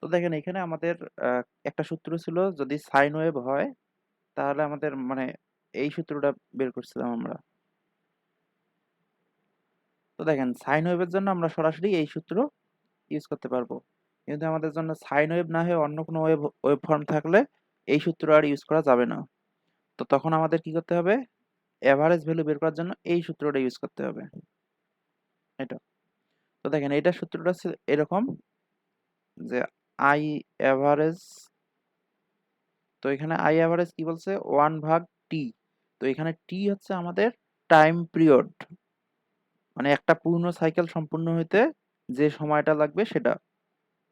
তো দেখেন এখানে আমাদের একটা সূত্র ছিল, যদি সাইন ওয়েভ হয় তাহলে আমাদের মানে এই সূত্রটা বের করছিলাম আমরা। তো দেখেন সাইন ওয়েভের জন্য আমরা সরাসরি এই সূত্র ইউজ করতে পারবো, কিন্তু আমাদের জন্য সাইন ওয়েভ না হয়ে অন্য কোনো ওয়েভ ফর্ম থাকলে এই সূত্র আর ইউজ করা যাবে না। তো তখন আমাদের কি করতে হবে, এভারেজ ভ্যালু বের করার জন্য এই সূত্রটা ইউজ করতে হবে। এটা, তো দেখেন এইটার সূত্রটা হচ্ছে এরকম যে আই এভারেজ, তো এখানে আই এভারেজ কি বলছে, 1/t। তো এখানে টি হচ্ছে আমাদের টাইম পিরিয়ড, মানে একটা পূর্ণ সাইকেল সম্পূর্ণ হইতে যে সময়টা লাগবে সেটা।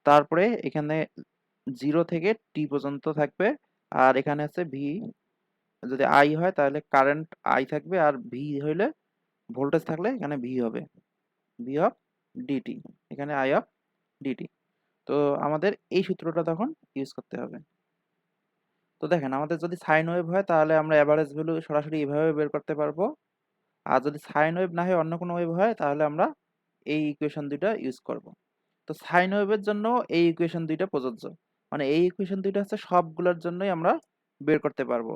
তারপরে এখানে 0 থেকে টি পর্যন্ত থাকবে। আর এখানে আছে ভি, যদি আই হয় তাহলে কারেন্ট আই থাকবে, আর ভি হইলে ভোল্টেজ থাকলে এখানে ভি হবে, ভি অফ ডিটি, এখানে আই অফ ডিটি। তো আমাদের এই সূত্রটা তখন ইউজ করতে হবে। তো দেখেন আমাদের যদি সাইন ওয়েভ হয় তাহলে আমরা এভারেজ ভ্যালু সরাসরি এভাবে বের করতে পারবো, আর যদি সাইন ওয়েভ না হয় অন্য কোনো ওয়েভ হয় তাহলে আমরা এই ইকুয়েশন দুইটা ইউজ করব। তো সাইন ওয়েভের জন্য এই ইকুয়েশন দুইটা প্রযোজ্য, মানে এই ইকুয়েশন দুইটা হচ্ছে সবগুলোর জন্যই আমরা বের করতে পারবো।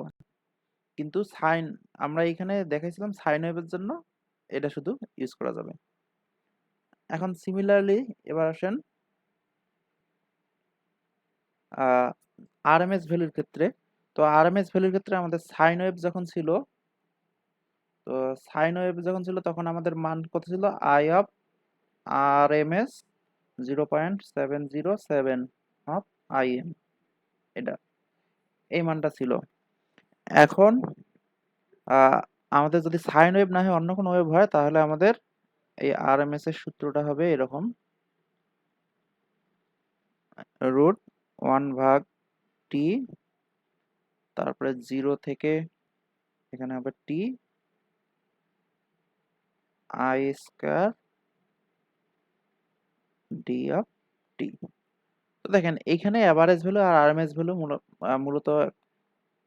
কিন্তু সাইন, আমরা এখানে দেখাইছিলাম সাইন ওয়েভের জন্য এটা শুধু ইউজ করা যাবে। এখন সিমিলারলি এবার আসেন আরএমএস ভ্যালুর ক্ষেত্রে। তো আরএমএস ভ্যালুর ক্ষেত্রে আমাদের সাইন ওয়েভ যখন ছিল, তো সাইন ওয়েভ যখন ছিল তখন আমাদের মান কত ছিল, I of RMS 0.707 of IM, এটা এই মানটা ছিল। এখন আমাদের যদি সাইন ওয়েভ না হয় অন্য কোনো ওয়েভ হয় তাহলে আমাদের এই আরএমএস এর সূত্রটা হবে এরকম, রুট 1/t, তারপরে 0 থেকে এখানে হবে টি, আই স্কয়ার ডি অফ টি। তো দেখেন এইখানে অ্যাভারেজ ভ্যালু আর আরএমএস ভ্যালু মূলত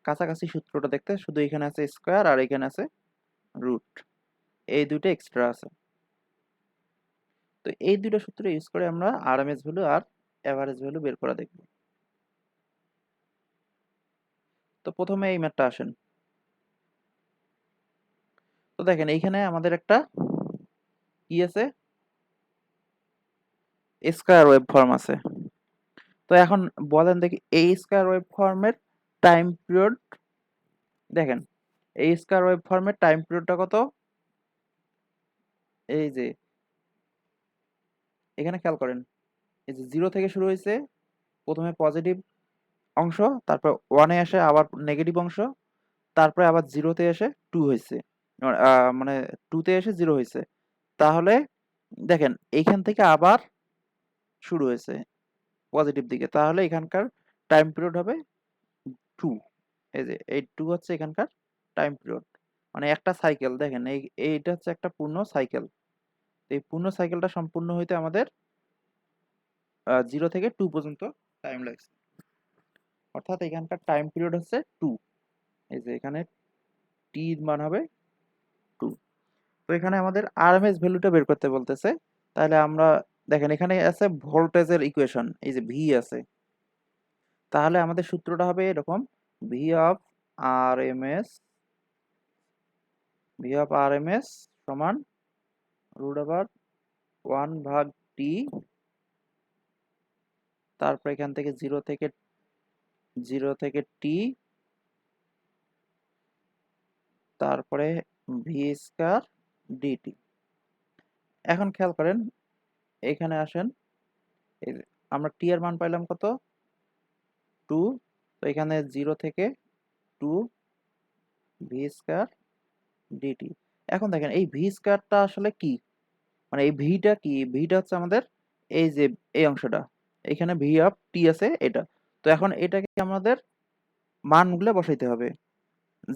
কাছাকাছি সূত্রটা দেখতে, শুধু এখানে আছে স্কয়ার আর এখানে আছে রুট, এই দুটো এক্সট্রা আছে। তো এই দুটো সূত্র ইউজ করে আমরা আরএমএস ভ্যালু আর এভারেজ ভ্যালু বের করা দেখব। তো প্রথমে এই ম্যাথটা আসেন। তো দেখেন এইখানে আমাদের একটা কি আছে, স্কয়ার ওয়েভ ফর্ম আছে। তো এখন বলেন দেখি এই স্কয়ার ওয়েভ ফর্মের টাইম পিরিয়ড, দেখেন এই স্কয়ার ওয়েভ ফর্মের টাইম পিরিয়ডটা কত, এই যে এখানে খেয়াল করেন, এই যে 0 থেকে শুরু হয়েছে, প্রথমে পজিটিভ অংশ, তারপর 1 এ আসে আবার নেগেটিভ অংশ, তারপরে আবার 0 তে এসে 2 হয়েছে, মানে 2 তে এসে 0 হয়েছে। তাহলে দেখেন এইখান থেকে আবার শুরু হয়েছে পজিটিভ দিকে, তাহলে এখানকার টাইম পিরিয়ড হবে 2। এই যে এই 2 হচ্ছে এখানকার টাইম পিরিয়ড, মানে একটা সাইকেল। দেখেন এইটা হচ্ছে একটা পূর্ণ সাইকেল। এই পূর্ণ সাইকেলটা সম্পূর্ণ হইতে আমাদের 0 থেকে 2 পর্যন্ত টাইম লাগছে, অর্থাৎ এখানকার টাইম পিরিয়ড হচ্ছে 2। এই যে এখানে টি এর মান হবে 2। তো এখানে আমাদের আরএমএস ভ্যালুটা বের করতে বলতেছে। তাহলে আমরা দেখেন এখানে আছে ভোল্টেজের ইকুয়েশন, এই যে ভি আছে, তাহলে আমাদের সূত্রটা হবে এরকম, V of RMS, V of RMS সমান √1/t, তারপর এখান থেকে 0 থেকে টি, তারপরে ভি স্কয়ার ডিটি। এখন খেয়াল করেন এখানে আসেন, এই যে আমরা টি এর মান পাইলাম কত, 2। তো এখানে 0 থেকে 2 ভি স্কয়ার ডিটি। এখন দেখেন এই ভি স্কয়ারটা আসলে কি, মানে এই ভিটা কি, ভিটা হচ্ছে আমাদের এই যে এই অংশটা, এখানে ভি অফ টি আছে এটা। তো এখন এটাকে আমাদের মানগুলো বসাইতে হবে,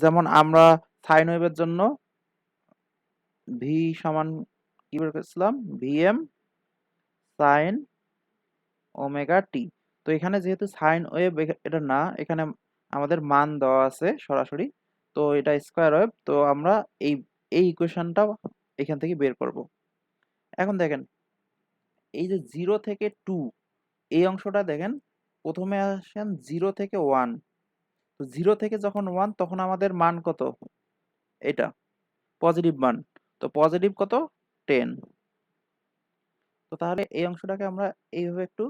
যেমন আমরা সাইন ওয়েভের জন্য ভি সমান কি বের করেছিলাম, ভিএম সাইন ওমেগা টি। তো এখানে যেহেতু সাইন ওয়েভ এটা না, এখানে আমাদের মান দেওয়া আছে সরাসরি, তো এটা স্কয়ার ওয়েভ, তো আমরা এই এই ইকুয়েশনটা এখান থেকে বের করব। এখন দেখেন এই যে 0 থেকে 2, এই অংশটা দেখেন প্রথমে আসেন 0 থেকে 1, তো 0 থেকে যখন 1 তখন আমাদের মান কত, এটা পজিটিভ মান, তো পজিটিভ কত 10। তো তাহলে এই অংশটাকে আমরা এইভাবে একটু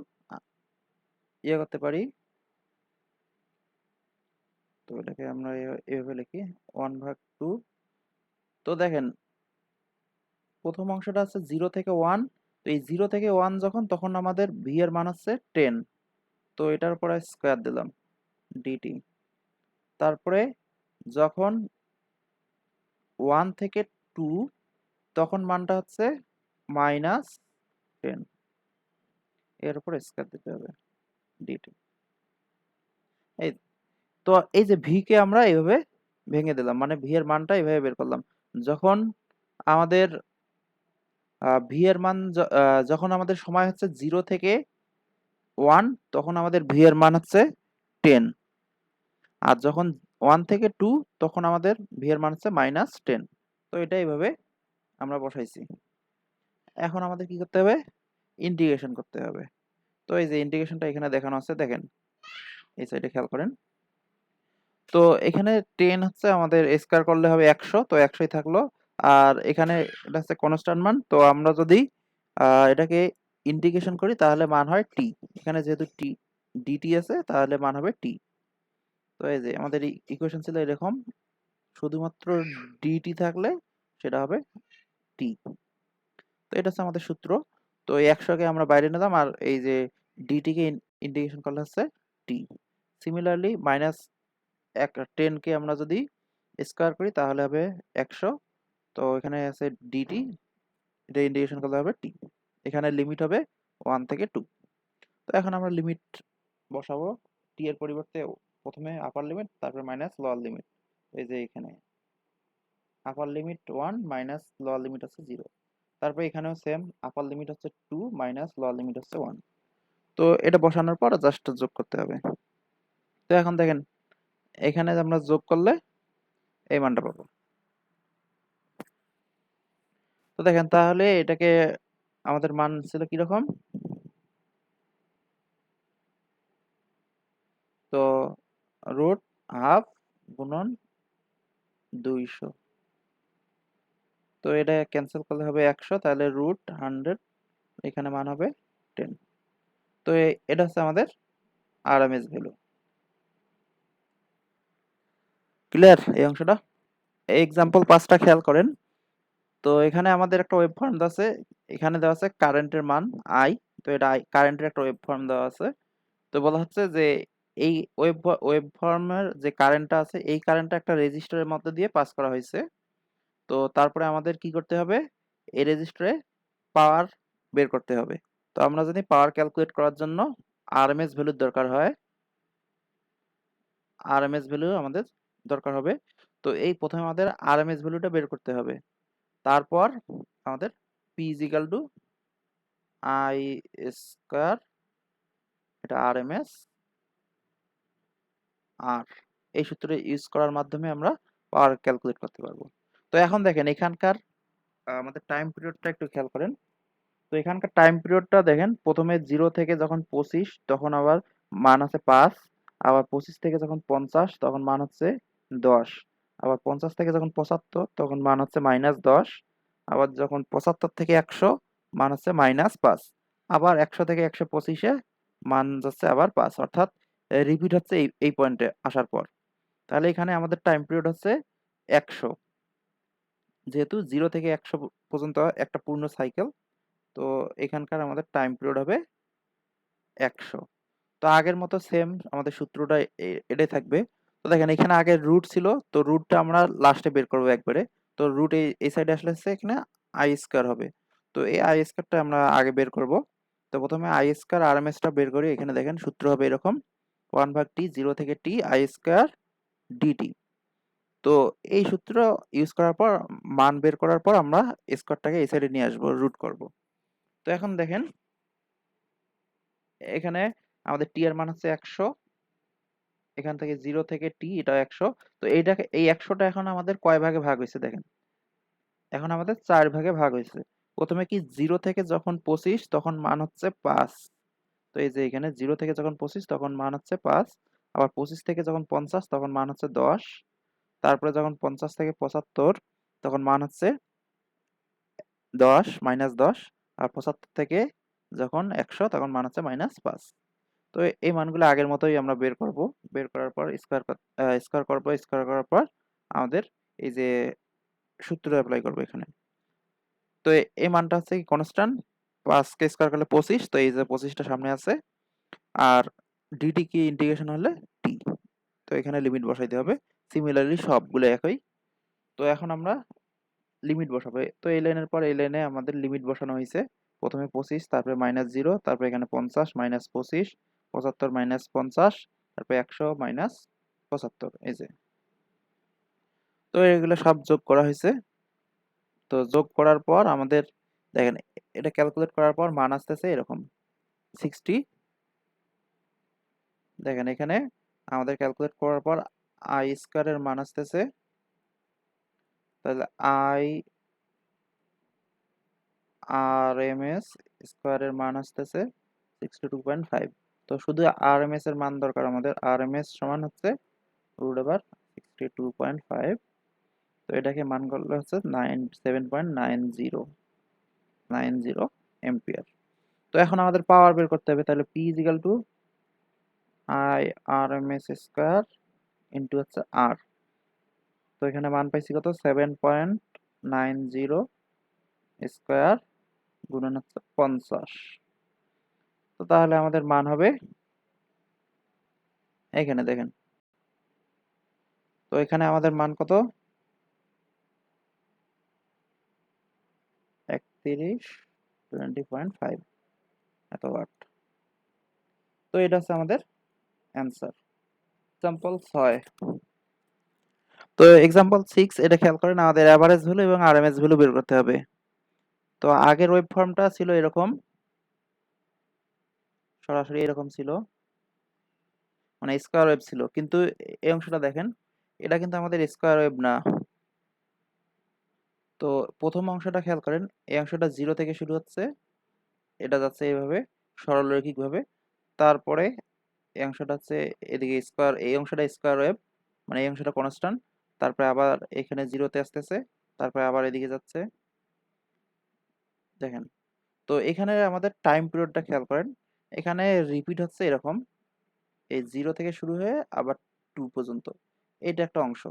ইয়ে করতে পারি, তো এটাকে আমরা এইভাবে লিখি 1/2। তো দেখেন প্রথম অংশটা হচ্ছে 0 থেকে 1, তো এই 0 থেকে 1 যখন তখন আমাদের ভি এর মান হচ্ছে 10, তো এটার উপরে স্কয়ার দিলাম ডিটি। তারপরে যখন 1 থেকে 2 তখন মানটা হচ্ছে -10, এর উপরে স্কয়ার দিতে হবে ডিটি। এই তো এই যে ভি কে আমরা এইভাবে ভেঙে দিলাম, মানে ভি এর মানটা এইভাবে বের করলাম। যখন আমাদের ভি এর মান যখন আমাদের সময় হচ্ছে 0 থেকে 1 তখন আমাদের ভি এর মান হচ্ছে 10, আর যখন 1 থেকে 2 তখন আমাদের ভি এর মান হচ্ছে -10। তো এটা এইভাবে আমরা বসাইছি। এখন আমাদের কি করতে হবে, ইন্টিগ্রেশন করতে হবে। তো এই যে ইন্টিগ্রেশনটা এখানে দেখানো আছে, দেখেন এই সাইডে খেয়াল করেন। তো এখানে 10 হচ্ছে আমাদের স্কয়ার করলে হবে 100, তো 100ই থাকলো। আর এখানে এটা হচ্ছে কনস্ট্যান্ট মান, তো আমরা যদি এটাকে ইন্টিগ্রেশন করি তাহলে মান হয় টি। এখানে যেহেতু টি ডিটি আছে তাহলে মান হবে টি। তো এই যে আমাদের ইকুয়েশন ছিল এরকম, শুধুমাত্র ডিটি থাকলে সেটা হবে টি। তো এটা হচ্ছে আমাদের সূত্র। তো এই 100কে আমরা বাইরে নিলাম, আর এই যে ডিটি কে ইন্টিগ্রেশন করলে হচ্ছে টি। সিমিলারলি -10 কে আমরা যদি স্কয়ার করি তাহলে হবে 100, তো এখানে আছে ডিটি, এটা ইন্টিগ্রেশন করলে হবে টি। এখানে লিমিট হবে 1 থেকে 2। তো এখন আমরা লিমিট বসাবো, টি এর পরিবর্তে প্রথমে আপার লিমিট তারপর মাইনাস লোয়ার লিমিট। এই যে এখানে আপার লিমিট 1 মাইনাস লোয়ার লিমিট হচ্ছে 0, তারপর এখানেও সেম, আপার লিমিট হচ্ছে 2 মাইনাস লোয়ার লিমিট হচ্ছে 1। তো এটা বসানোর পর জাস্ট যোগ করতে হবে। তো এখন দেখেন এখানে আমরা যোগ করলে এই মানটা পাবো। তো দেখেন তাহলে এটাকে আমাদের মান ছিল কিরকম, তো রুট হাফ গুণন 200, তো এটা ক্যান্সেল করলে হবে 100, তাহলে √100, এখানে মান হবে 10। তো এটা হচ্ছে আমাদের আরএমএস ভ্যালু। ক্লিয়ার এই অংশটা? এক্সাম্পল 5টা খেয়াল করেন। তো এখানে আমাদের একটা ওয়েব ফর্ম দেওয়া আছে, এখানে দেওয়া আছে কারেন্টের মান আই, তো এটা কারেন্টের একটা ওয়েব ফর্ম দেওয়া আছে। তো বলা হচ্ছে যে এই ওয়েব ফর্মের যে কারেন্টটা আছে এই কারেন্টটা একটা রেজিস্টরের মধ্যে দিয়ে পাস করা হয়েছে। তো তারপরে আমাদের কি করতে হবে, এই রেজিস্টরে পাওয়ার বের করতে হবে। তো আমরা যদি পাওয়ার ক্যালকুলেট করার জন্য আরএমএস ভ্যালুর দরকার হয়, আরএমএস ভ্যালু আমাদের দরকার হবে। তো এই প্রথমে আমাদের আরএমএস ভ্যালুটা বের করতে হবে। তারপর আমাদের P is equal to I square, এটা আরএমএস আর এই সূত্রটা ইউজ করার মাধ্যমে আমরা পাওয়ার ক্যালকুলেট করতে পারবো। তো এখন দেখেন এখানকার আমাদের টাইম পিরিয়ডটা একটু খেয়াল করেন। তো এখানকার টাইম পিরিয়ডটা দেখেন, প্রথমে 0 থেকে যখন 25 তখন আবার মান আছে 5, আবার 25 থেকে যখন 50 তখন মান হচ্ছে 10, আবার 50 থেকে যখন 75 তখন মান হচ্ছে -10, আবার যখন 75 থেকে 100 মান হচ্ছে -5, আবার 100 থেকে 125-এ মান যাচ্ছে আবার 5, অর্থাৎ রিপিট হচ্ছে এই পয়েন্টে আসার পর। তাহলে এখানে আমাদের টাইম পিরিয়ড হচ্ছে 100, যেহেতু 0 থেকে 100 পর্যন্ত একটা পূর্ণ সাইকেল, তো এখানকার আমাদের টাইম পিরিয়ড হবে 100। তো আগের মতো সেম আমাদের সূত্রটা এটাই থাকবে। তো দেখেন এখানে আগে রুট ছিল, তো রুটটা আমরা লাস্টে বের করবো একবারে। তো রুট এই সাইডে আসলে হচ্ছে এখানে আই স্কয়ার হবে। তো এই আই স্কয়ারটা আমরা আগে বের করব। তো প্রথমে আই স্কয়ার আরএমএসটা বের করি। এখানে দেখেন সূত্র হবে এরকম 1/t 0 থেকে t আই স্কয়ার ডিটি। তো এই সূত্র ইউজ করার পর মান বের করার পর আমরা স্কয়ারটাকে এই সাইডে নিয়ে আসবো, রুট করব। তো এখন দেখেন এখানে আমাদের টি এর মান হচ্ছে 100, এখান থেকে 0 থেকে টি এটা 100। তো এইটাকে এই 100টা এখন আমাদের কয় ভাগে ভাগ হয়েছে দেখেন, এখন আমাদের 4 ভাগে ভাগ হয়েছে। প্রথমে কি 0 থেকে যখন 25 তখন মান হচ্ছে 5, তো এই যে এখানে 0 থেকে যখন 25 তখন মান হচ্ছে 5, আবার 25 থেকে যখন 50 তখন মান হচ্ছে 10, তারপরে যখন 50 থেকে 75 তখন মান হচ্ছে 10 -10, আর 75 থেকে যখন 100 তখন মান হচ্ছে -5। তো এই মানগুলো আগের মতোই আমরা বের করব। বের করার পর স্কোয়ার করব, স্কোয়ার করার পর আমাদের এই যে সূত্র অ্যাপ্লাই করব এখানে। তো এই মানটা হচ্ছে কি কনস্ট্যান্ট, 5 কে স্কোয়ার করলে 25, তো এই যে 25টা সামনে আছে, আর ডিটি কি ইন্টিগ্রেশন হলে টি, তো এখানে লিমিট বসাইতে হবে। সিমিলারলি সবগুলো একই। তো এখন আমরা লিমিট বসাবো। তো এই লাইনের পর এই লাইনে আমাদের লিমিট বসানো হয়েছে। প্রথমে 25, তারপরে -0, তারপরে এখানে 50 -25, 75 -50, তারপরে 100 -75, এই যে। তো এগুলো সব যোগ করা হয়েছে। তো যোগ করার পর আমাদের দেখেন এটা ক্যালকুলেট করার পর মান আসতেছে এরকম 60। দেখেন এখানে আমাদের ক্যালকুলেট করার পর আই স্কয়ারের মান আসতেছে, তাহলে আই আর এম এস স্কয়ারের মান আসতেছে 62.5। তো শুধু আর এম এস এর মান দরকার আমাদের। আর এম এস সমান হচ্ছে √62.5। তো এটাকে মান করলে হচ্ছে 7.90 এম্পিয়ার। তো এখন আমাদের পাওয়ার বের করতে হবে, তাহলে P is equal to I R M S square into হচ্ছে আর। তো এখানে মান পাইছি কত, 7.90 স্কয়ার গুণন হচ্ছে 50। তো তাহলে আমাদের মান হবে এখানে দেখেন। তো এখানে আমাদের মান কত, 20.5 এত ওয়াট। তো এটা হচ্ছে আমাদের অ্যান্সার। এক্সাম্পল 6। তো এক্সাম্পল 6 এটা খেয়াল করেন, আমাদের অ্যাভারেজ ভ্যালু এবং আরএমএস ভ্যালু বের করতে হবে। তো আগের ওয়েব ফর্মটা ছিল এরকম, সরাসরি এরকম ছিল, মানে স্কয়ার ওয়েভ ছিল, কিন্তু এই অংশটা দেখেন, এটা কিন্তু আমাদের স্কয়ার ওয়েভ না। তো প্রথম অংশটা খেয়াল করেন, এই অংশটা 0 থেকে শুরু হচ্ছে, এটা যাচ্ছে এইভাবে সরলরৈখিক ভাবে, তারপরে এই অংশটা হচ্ছে এদিকে স্কয়ার, এই অংশটা স্কয়ার ওয়েভ, মানে এই অংশটা কনস্ট্যান্ট, তারপরে আবার এখানে 0-তে আসতেছে, তারপরে আবার এদিকে যাচ্ছে, দেখেন। তো এখানে আমাদের টাইম পিরিয়ডটা খেয়াল করেন, এখানে রিপিট হচ্ছে এরকম, এই 0 থেকে শুরু হয়ে আবার 2 পর্যন্ত, এটা একটা অংশ,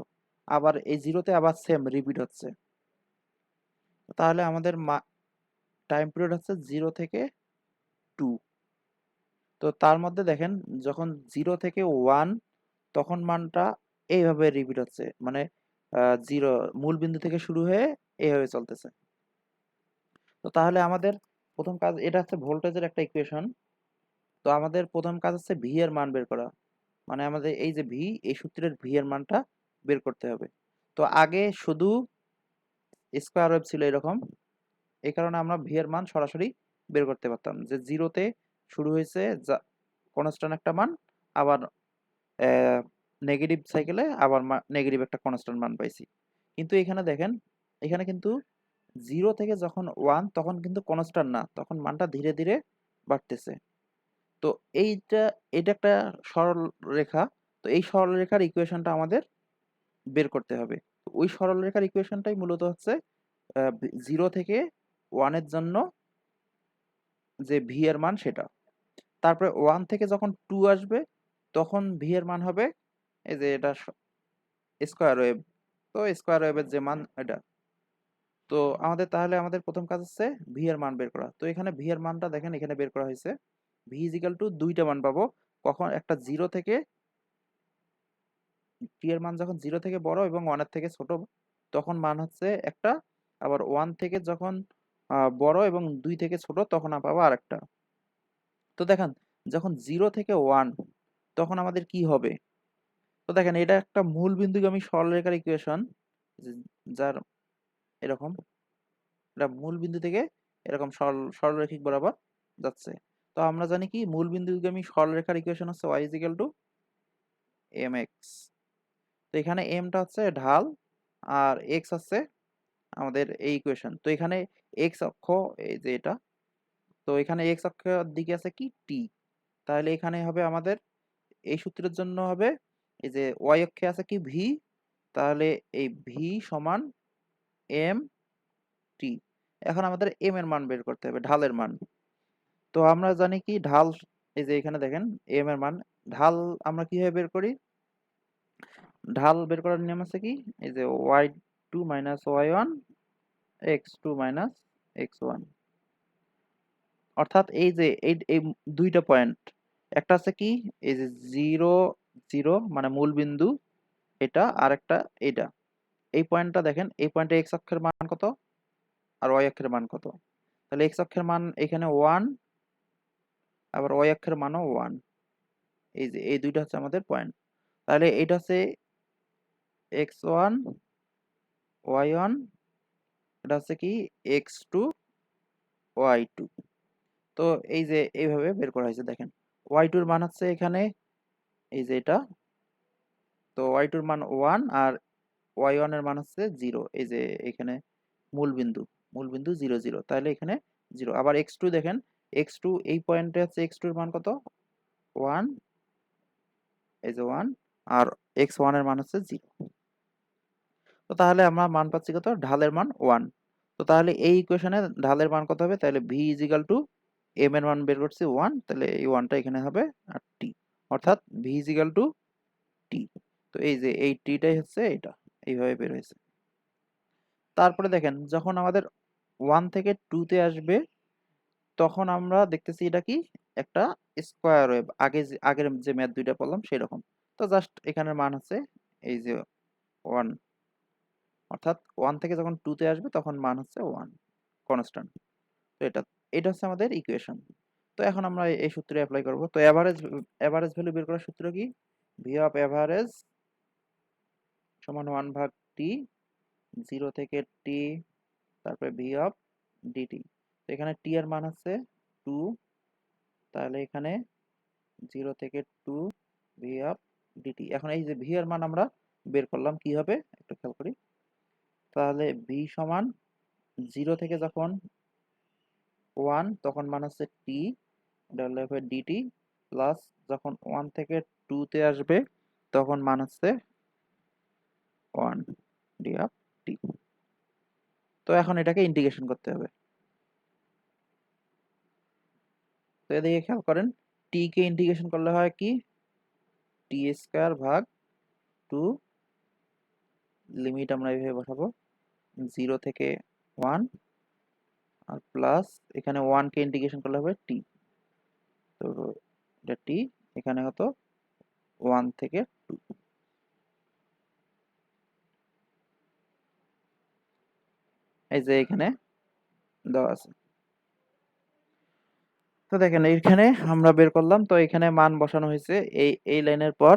আবার এই 0-তে আবার সেম রিপিট হচ্ছে। তাহলে আমাদের টাইম পিরিয়ড হচ্ছে 0 থেকে 2। তো তার মধ্যে দেখেন যখন 0 থেকে 1 তখন মানটা এইভাবে রিপিট হচ্ছে, মানে 0 মূল বিন্দু থেকে শুরু হয়ে এইভাবে চলতেছে। তো তাহলে আমাদের প্রথম কাজ, এটা হচ্ছে ভোল্টেজের একটা ইকুয়েশন। তো আমাদের প্রথম কাজ হচ্ছে ভি এর মান বের করা, মানে আমাদের এই যে ভি, এই সূত্রের ভি এর মানটা বের করতে হবে। তো আগে শুধু স্কয়ার ওয়েভ ছিল এরকম, এই কারণে আমরা ভি এর মান সরাসরি বের করতে পারতাম, যে 0-তে শুরু হয়েছে কনস্ট্যান্ট একটা মান, আবার নেগেটিভ সাইকেলে আবার নেগেটিভ একটা কনস্ট্যান্ট মান পাইছি। কিন্তু এখানে দেখেন, এখানে কিন্তু 0 থেকে যখন 1 তখন কিন্তু কনস্ট্যান্ট না, তখন মানটা ধীরে ধীরে বাড়তেছে। তো এইটা, এটা একটা সরল রেখা। তো এই সরল রেখার ইকুয়েশনটা আমাদের বের করতে হবে। তো ওই সরল রেখার ইকুয়েশনটাই মূলত হচ্ছে 0 থেকে 1 এর জন্য যে ভি এর মান সেটা। তারপরে 1 থেকে যখন 2 আসবে তখন ভি এর মান হবে এই যে এটা স্কয়ার ওয়েভ। তো স্কয়ার ওয়েভের যে মান এটা। তো তাহলে আমাদের প্রথম কাজ হচ্ছে ভি এর মান বের করা। তো এখানে ভি এর মানটা দেখেন এখানে বের করা হয়েছে। ভি ইজ ইকুয়াল টু দুইটা মান পাবো। কখন, একটা 0 থেকে, টি এর মান যখন 0 থেকে বড় এবং 1 এর থেকে ছোট তখন মান হচ্ছে একটা, আবার 1 থেকে যখন বড় এবং 2 থেকে ছোট তখন পাবো আরেকটা। তো দেখেন যখন 0 থেকে 1 তখন আমাদের কি হবে? তো দেখেন এটা একটা মূল বিন্দুগামী সরলরেখার ইকুয়েশন, যার এরকম, এটা মূল বিন্দু থেকে এরকম সরলরৈখিক বরাবর যাচ্ছে। তো আমরা জানি কি মূল বিন্দুগামী সরলরেখার ইকুয়েশন হচ্ছে y is equal to mx। তো এখানে m টা হচ্ছে ঢাল আর x হচ্ছে আমাদের এই ইকুয়েশন। তো এখানে x অক্ষ এই যে এটা, তো এখানে x অক্ষের দিকে আছে কি t। তাহলে এখানে হবে আমাদের এই সূত্রের জন্য হবে এই যে ওয়াই অক্ষে আছে কি ভি, তাহলে এই ভি সমান এম টি। এখন আমাদের এম এর মান বের করতে হবে, ঢালের মান। তো আমরা জানি কি ঢাল, এই যে এখানে দেখেন এম এর মান, ঢাল আমরা কিভাবে বের করি? ঢাল বের করার নিয়ম আছে কি, এই যে Y two minus Y one X two minus X one. অর্থাৎ এই যে এই দুইটা পয়েন্ট, একটা আছে কি এই যে জিরো জিরো মানে মূল বিন্দু এটা, আর একটা এটা। এই পয়েন্টটা দেখেন, এই পয়েন্টে এক্স অক্ষের মান কত আর ওয়াই অক্ষের মান কত? তাহলে এক্স অক্ষের মান এখানে ওয়ান, আবার ওয়াই অক্ষের মানও ওয়ান। এই যে এই দুইটা হচ্ছে আমাদের পয়েন্ট। তাহলে এটা হচ্ছে এক্স ওয়ান ওয়াই ওয়ান, এটা হচ্ছে কি এক্স টু ওয়াই টু। তো এই যে এইভাবে বের করা হয়েছে দেখেন, ওয়াই টুর মান হচ্ছে এখানে এই যে এটা, তো ওয়াই টুর মান ওয়ান আর ওয়াই ওয়ান এর মান হচ্ছে জিরো। এই যে এখানে মূল বিন্দু জিরো জিরো, তাহলে এখানে জিরো। আবার এক্স টু দেখেন, এক্স টু এই পয়েন্টে হচ্ছে এক্স টুর মান কত ওয়ান, এই যে ওয়ান, আর এক্স ওয়ান এর মান হচ্ছে জিরো। তো তাহলে আমরা মান পাচ্ছি কত, ঢালের মান ওয়ান। তো তাহলে এই ইকুয়েশনে ঢালের মান কত হবে, তাহলে V is equal to M এর মান বের করছি ওয়ান, তাহলে এই ওয়ানটা এখানে হবে আর টি, অর্থাৎ ভি ইজ ইকাল টু টি। তো এই যে এই টিটাই হচ্ছে এটা, এইভাবে বের হয়েছে। তারপরে দেখেন যখন আমাদের ওয়ান থেকে টুতে আসবে, তখন আমরা দেখতেছি এটা কি একটা স্কোয়ার ওয়েভ, আগের যে ম্যাথ দুইটা পড়লাম সেরকম। তো জাস্ট এখানের মান আছে এই যে ওয়ান, অর্থাৎ ওয়ান থেকে যখন টুতে আসবে তখন মান হচ্ছে ওয়ান, কনস্ট্যান্ট। তো এটা এটা হচ্ছে আমাদের ইকুয়েশন। তো এখন আমরা এই সূত্রে অ্যাপ্লাই করব। তো এভারেজ ভ্যালু বের করার সূত্র কি, ভি অফ এভারেজ সমান ওয়ান ভাগ টি, জিরো থেকে টি, তারপরে ভি অফ ডিটি। তো এখানে টি এর মান হচ্ছে টু, তাহলে এখানে জিরো থেকে টু ভি অফ ডিটি। এখন এই যে ভি এর মান আমরা বের করলাম, কি হবে একটু খেয়াল করি। তাহলে ভি সমান জিরো থেকে যখন ওয়ান তখন মান হচ্ছে টি, এটা হলো ডিটি, প্লাস যখন ওয়ান থেকে টুতে আসবে তখন মান হচ্ছে ওয়ান ডি অফ টি। তো এখন এটাকে ইন্টিগ্রেশন করতে হবে। তো এদিকে খেয়াল করেন, টি কে ইন্টিগ্রেশন করলে হয় কি, টি স্কয়ার ভাগ টু, লিমিট আমরা এইভাবে বসাবো জিরো থেকে ওয়ান, আর প্লাস এখানে ওয়ান কে ইন্টিগ্রেশন করলে হবে টি। তো এটা টি, এখানে কত ওয়ান থেকে টু। এই যে এখানে দেওয়া আছে। তো দেখেন এইখানে আমরা বের করলাম, তো এখানে মান বসানো হয়েছে এই লাইনের পর,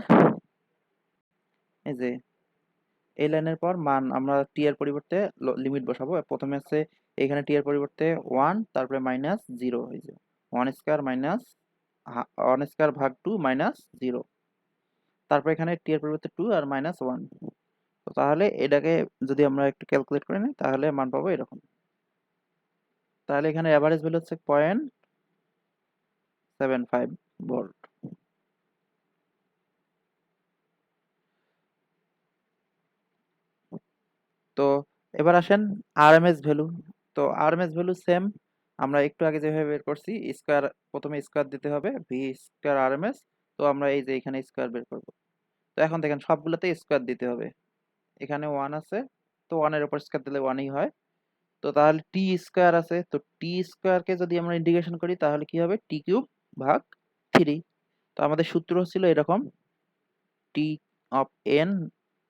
এই যে এই লাইনের পর মান আমরা টি এর পরিবর্তে লিমিট বসাবো। প্রথমে আছে এখানে টি এর পরিবর্তে ওয়ান, তারপরে মাইনাস জিরো, এই যে one square minus one square ভাগ টু মাইনাস জিরো, তারপর এখানে টি এর পরিবর্তে টু আর মাইনাস ওয়ান। তো তাহলে এটাকে যদি আমরা একটু ক্যালকুলেট করে নিই তাহলে মান পাবো এরকম। তাহলে এখানে অ্যাভারেজ ভ্যালু হচ্ছে 0.75 ভোল্ট। তো এবার আসেন আরএমএস ভ্যালু। তো আরএমএস ভ্যালু সেম, আমরা একটু আগে যেভাবে বের করছি, স্কয়ার, প্রথমে স্কয়ার দিতে হবে ভি স্কয়ার আরএমএস। তো আমরা এই যে এখানে স্কয়ার বের করব। তো এখন দেখেন সবগুলোতে স্কয়ার দিতে হবে, এখানে ওয়ান আছে, তো ওয়ানের উপর স্কয়ার দিলে ওয়ানই হয়। তো তাহলে টি স্কয়ার আছে, তো টি স্কয়ারকে যদি আমরা ইন্টিগ্রেশন করি তাহলে কি হবে, টি কিউব ভাগ থ্রি। তো আমাদের সূত্র ছিল এরকম, টি অফ এন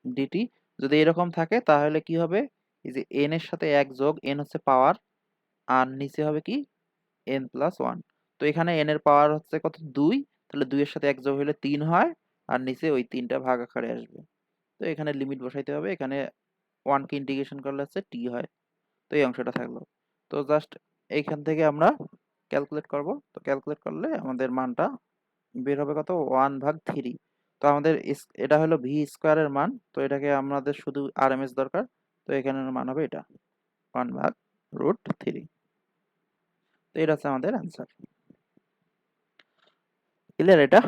ডিটি। যদি এরকম থাকে তাহলে কি হবে, এই যে এন এর সাথে এক যোগ, এন হচ্ছে পাওয়ার, আর নিচে হবে কি এন প্লাস ওয়ান। তো এখানে এন এর পাওয়ার হচ্ছে কত দুই, তাহলে দুইয়ের সাথে এক যোগ হলে তিন হয়, আর নিচে ওই তিনটা ভাগ আকারে আসবে। তো এখানে লিমিট বসাইতে হবে, এখানে ওয়ান কে ইন্টিগ্রেশন করলে হচ্ছে টি হয়। তো এই অংশটা থাকলো। তো জাস্ট এইখান থেকে আমরা ক্যালকুলেট করব। তো ক্যালকুলেট করলে আমাদের মানটা বের হবে কত, ওয়ান ভাগ থ্রি। তো আমাদের এটা হলো ভি স্কোয়ারের মান, তো এটাকে আমাদের শুধু আরএমএস দরকার। তো এখানের মান হবে এটা ওয়ান ভাগ রুট থ্রি। তো এটা হচ্ছে আমাদের অ্যান্সার। ক্লিয়ার এটা?